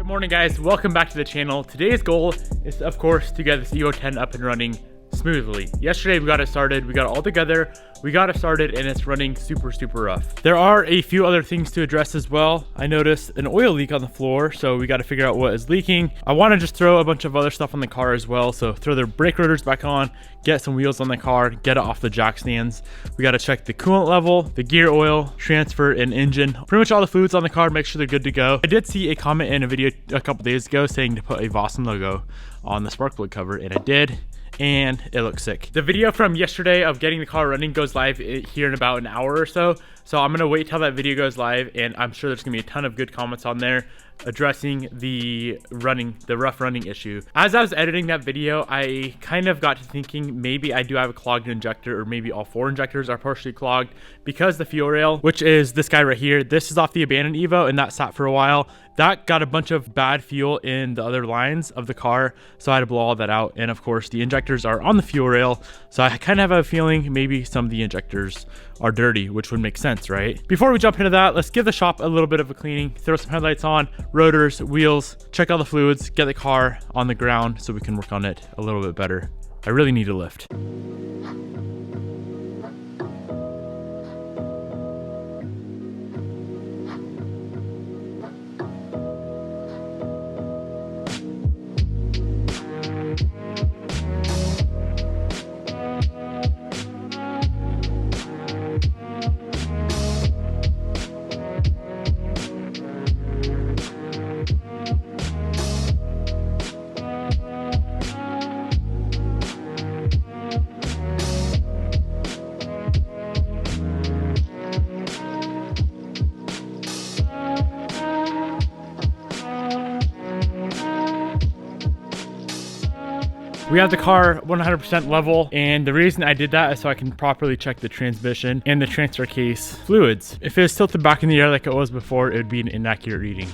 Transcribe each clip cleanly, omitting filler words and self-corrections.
Good morning, guys. Welcome back to the channel. Today's goal is, of course, to get this Evo 10 up and running smoothly. Yesterday we got it started, we got it all together, we got it started, and it's running super rough. There are a few other things to address as well. I noticed an oil leak on the floor, so we got to figure out what is leaking. I want to just throw a bunch of other stuff on the car as well, so throw the brake rotors back on, get some wheels on the car, get it off the jack stands. We got to check the coolant level, the gear oil, transfer, and engine. Pretty much all the fluids on the car, make sure they're good to go. I did see a comment in a video a couple days ago saying to put a Vossen logo on the spark plug cover, and I did, and it looks sick. The video from yesterday of getting the car running goes live here in about an hour or so. So I'm gonna wait till that video goes live, and I'm sure there's gonna be a ton of good comments on there addressing the rough running issue. As I was editing that video, I kind of got to thinking maybe I do have a clogged injector, or maybe all four injectors are partially clogged, because the fuel rail, which is this guy right here, this is off the abandoned Evo, and that sat for a while. That got a bunch of bad fuel in the other lines of the car, so I had to blow all that out. And of course, the injectors are on the fuel rail, so I kind of have a feeling maybe some of the injectors are dirty, which would make sense, right? Before we jump into that, let's give the shop a little bit of a cleaning, throw some headlights on, rotors, wheels, check all the fluids, get the car on the ground so we can work on it a little bit better. I really need a lift. We have the car 100% level, and the reason I did that is so I can properly check the transmission and the transfer case fluids. If it was tilted back in the air like it was before, it would be an inaccurate reading.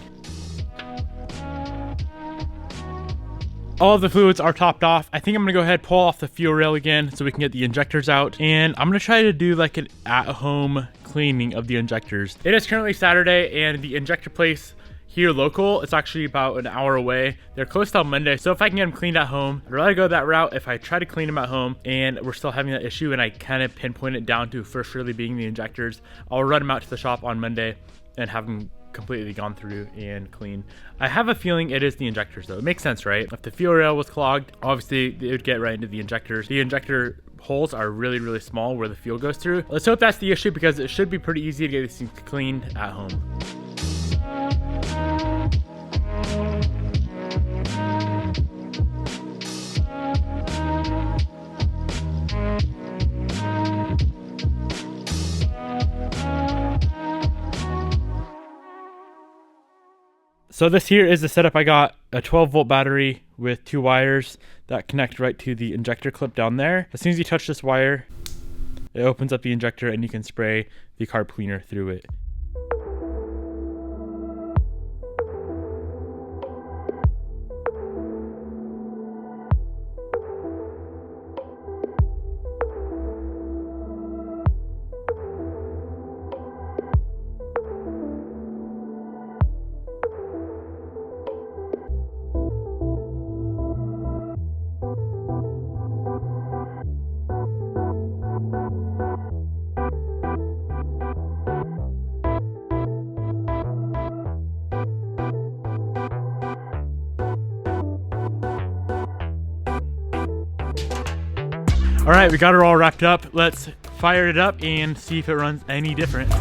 All of the fluids are topped off. I think I'm gonna go ahead, pull off the fuel rail again so we can get the injectors out, and I'm gonna try to do like an at-home cleaning of the injectors. It is currently Saturday, and the injector place here local, it's actually about an hour away. They're closed on Monday, so if I can get them cleaned at home, I'd rather go that route. If I try to clean them at home and we're still having that issue and I kind of pinpoint it down to first really being the injectors, I'll run them out to the shop on Monday and have them completely gone through and clean. I have a feeling it is the injectors though. It makes sense, right? If the fuel rail was clogged, obviously it would get right into the injectors. The injector holes are really small where the fuel goes through. Let's hope that's the issue, because it should be pretty easy to get these things cleaned at home. So this here is the setup. I got a 12-volt battery with 2 wires that connect right to the injector clip down there. As soon as you touch this wire, it opens up the injector and you can spray the carb cleaner through it. All right, we got it all wrapped up. Let's fire it up and see if it runs any different.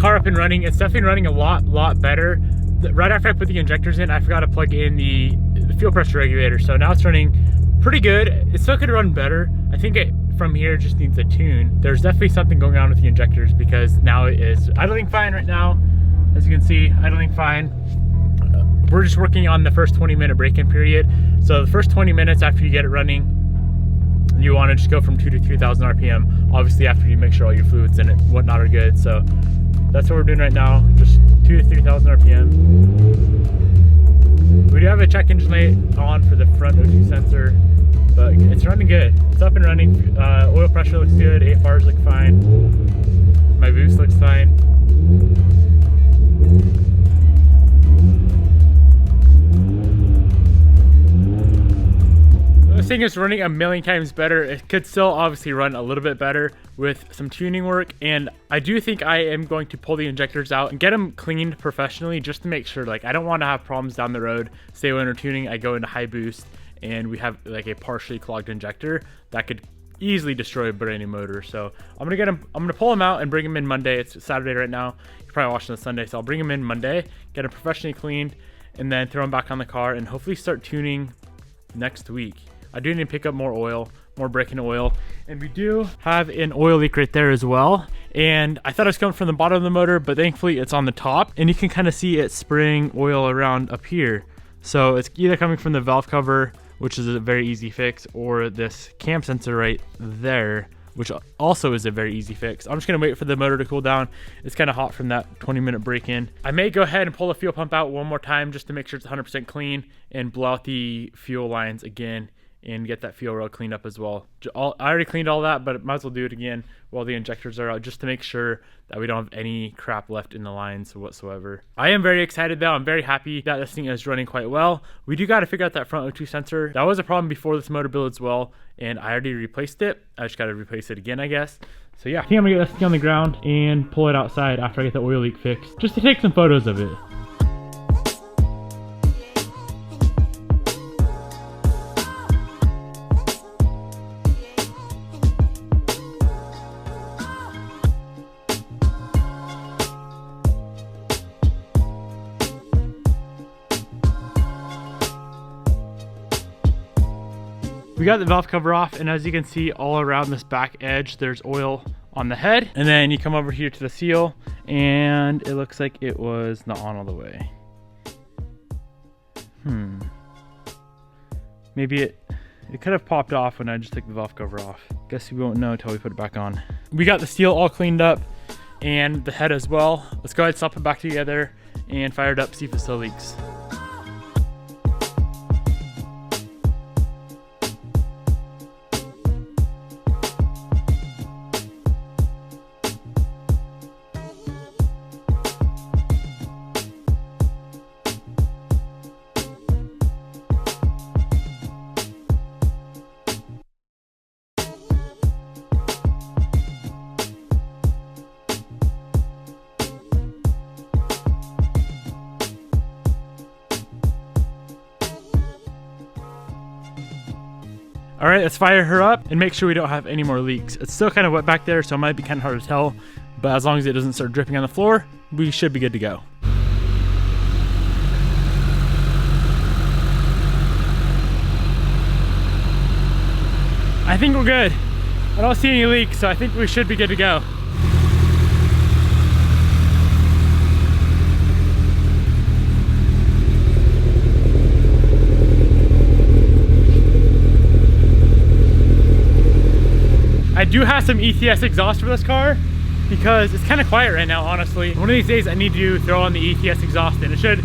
car up and running. It's definitely running a lot better right after I put the injectors in, I forgot to plug in the fuel pressure regulator. So now it's running pretty good. It still could run better. I think it from here just needs a tune. There's definitely something going on with the injectors because now it is idling fine right now. As you can see, idling fine. We're just working on the first 20-minute break-in period. So the first 20 minutes after you get it running, you want to just go from 2,000 to 3,000 RPM. Obviously after you make sure all your fluids and whatnot are good. So that's what we're doing right now, just 2,000 to 3,000 RPM. We do have a check engine light on for the front O2 sensor, but it's running good. It's up and running. Oil pressure looks good, AFRs look fine. My boost looks fine. This thing is running a million times better. It could still obviously run a little bit better with some tuning work, and I do think I am going to pull the injectors out and get them cleaned professionally just to make sure. Like, I don't want to have problems down the road. Say when we're tuning, I go into high boost and we have like a partially clogged injector that could easily destroy a brand new motor. So I'm gonna pull them out and bring them in Monday. It's Saturday right now. You're probably watching this Sunday, so I'll bring them in Monday, get them professionally cleaned, and then throw them back on the car and hopefully start tuning next week. I do need to pick up more oil, more break-in oil, and we do have an oil leak right there as well. And I thought it was coming from the bottom of the motor, but thankfully it's on the top, and you can kind of see it spraying oil around up here. So it's either coming from the valve cover, which is a very easy fix, or this cam sensor right there, which also is a very easy fix. I'm just gonna wait for the motor to cool down. It's kind of hot from that 20-minute break-in. I may go ahead and pull the fuel pump out one more time just to make sure it's 100% clean and blow out the fuel lines again and get that fuel rail cleaned up as well. I already cleaned all that, but might as well do it again while the injectors are out just to make sure that we don't have any crap left in the lines whatsoever. I am very excited though. I'm very happy that this thing is running quite well. We do got to figure out that front O2 sensor. That was a problem before this motor build as well, and I already replaced it. I just got to replace it again, I guess. So yeah, I think I'm gonna get this thing on the ground and pull it outside after I get the oil leak fixed, just to take some photos of it. We got the valve cover off, and as you can see all around this back edge, there's oil on the head. And then you come over here to the seal, and it looks like it was not on all the way. Maybe it could have popped off when I just took the valve cover off. Guess we won't know until we put it back on. We got the seal all cleaned up and the head as well. Let's go ahead and slap it back together and fire it up, see if it still leaks. All right, let's fire her up and make sure we don't have any more leaks. It's still kind of wet back there, so it might be kind of hard to tell, but as long as it doesn't start dripping on the floor, we should be good to go. I think we're good. I don't see any leaks, so I think we should be good to go. I do have some ETS exhaust for this car because it's kind of quiet right now, honestly. One of these days I need to throw on the ETS exhaust, and it should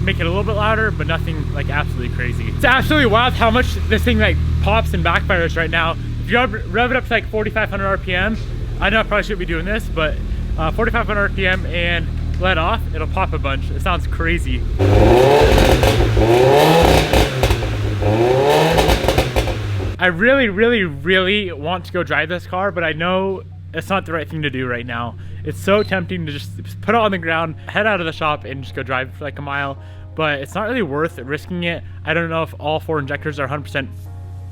make it a little bit louder, but nothing like absolutely crazy. It's absolutely wild how much this thing like pops and backfires right now. If you rev it up to like 4,500 RPM, I know I probably shouldn't be doing this, but 4,500 RPM and let off, it'll pop a bunch. It sounds crazy. I really want to go drive this car, but I know it's not the right thing to do right now. It's so tempting to just put it on the ground, head out of the shop, and just go drive for like a mile, but it's not really worth risking it. I don't know if all 4 injectors are 100%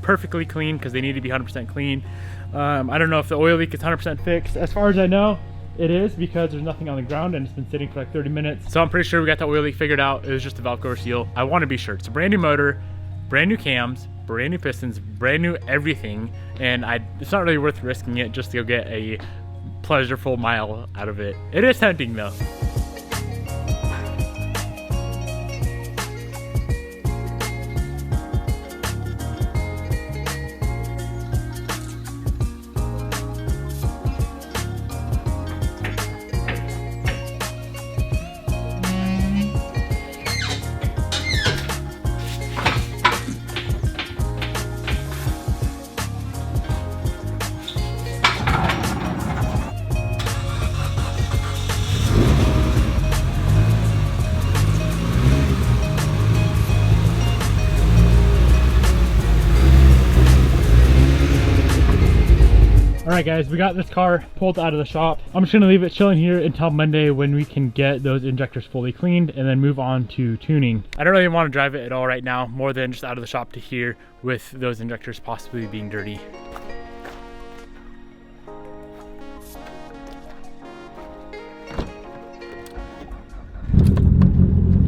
perfectly clean, because they need to be 100% clean. I don't know if the oil leak is 100% fixed. As far as I know, it is because there's nothing on the ground and it's been sitting for like 30 minutes. So I'm pretty sure we got that oil leak figured out. It was just a valve cover seal. I want to be sure. It's a brand new motor, brand new cams, brand new pistons, brand new everything. And it's not really worth risking it just to go get a pleasureful mile out of it. It is tempting though. Alright guys, we got this car pulled out of the shop. I'm just gonna leave it chilling here until Monday when we can get those injectors fully cleaned and then move on to tuning. I don't really want to drive it at all right now, more than just out of the shop to here with those injectors possibly being dirty.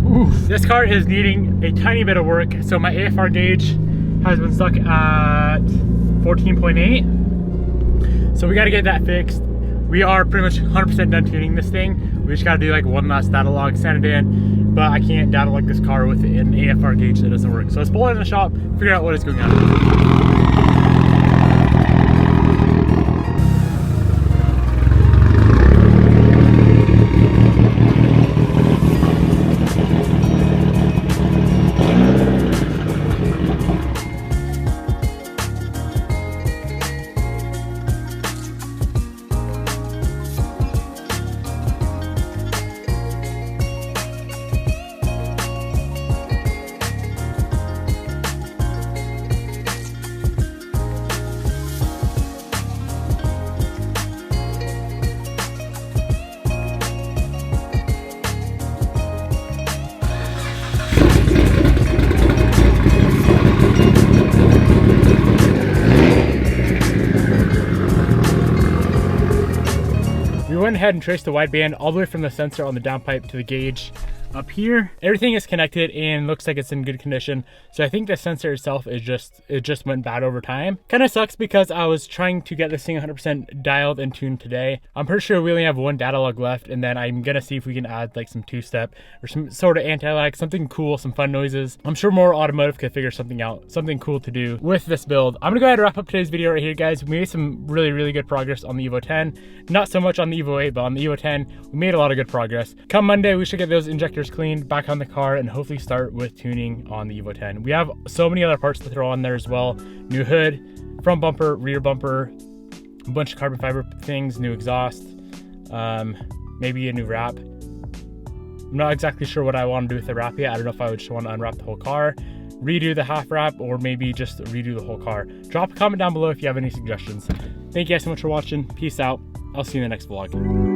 Oof. This car is needing a tiny bit of work. So my AFR gauge has been stuck at 14.8. So we got to get that fixed. We are pretty much 100% done tuning this thing. We just got to do like one last data log, send it in, but I can't data log this car with an AFR gauge that doesn't work. So let's pull it in the shop, figure out what is going on. We went ahead and traced the wideband all the way from the sensor on the downpipe to the gauge up here. Everything is connected and looks like it's in good condition. So I think the sensor itself is just went bad over time. Kind of sucks because I was trying to get this thing 100% dialed and tuned today. I'm pretty sure we only have one data log left, and then I'm gonna see if we can add like some two-step or some sort of anti-lag, something cool, some fun noises. I'm sure more automotive could figure something out, something cool to do with this build. I'm gonna go ahead and wrap up today's video right here, guys. We made some really good progress on the Evo 10. Not so much on the Evo 8, but on the Evo 10, we made a lot of good progress. Come Monday, we should get those injectors cleaned, back on the car, and hopefully start with tuning on the Evo 10. We have so many other parts to throw on there as well. New hood, front bumper, rear bumper, a bunch of carbon fiber things, new exhaust, maybe a new wrap. I'm not exactly sure what I want to do with the wrap yet. I don't know if I would just want to unwrap the whole car, redo the half wrap, or maybe just redo the whole car. Drop a comment down below if you have any suggestions. Thank you guys so much for watching. Peace out. I'll see you in the next vlog.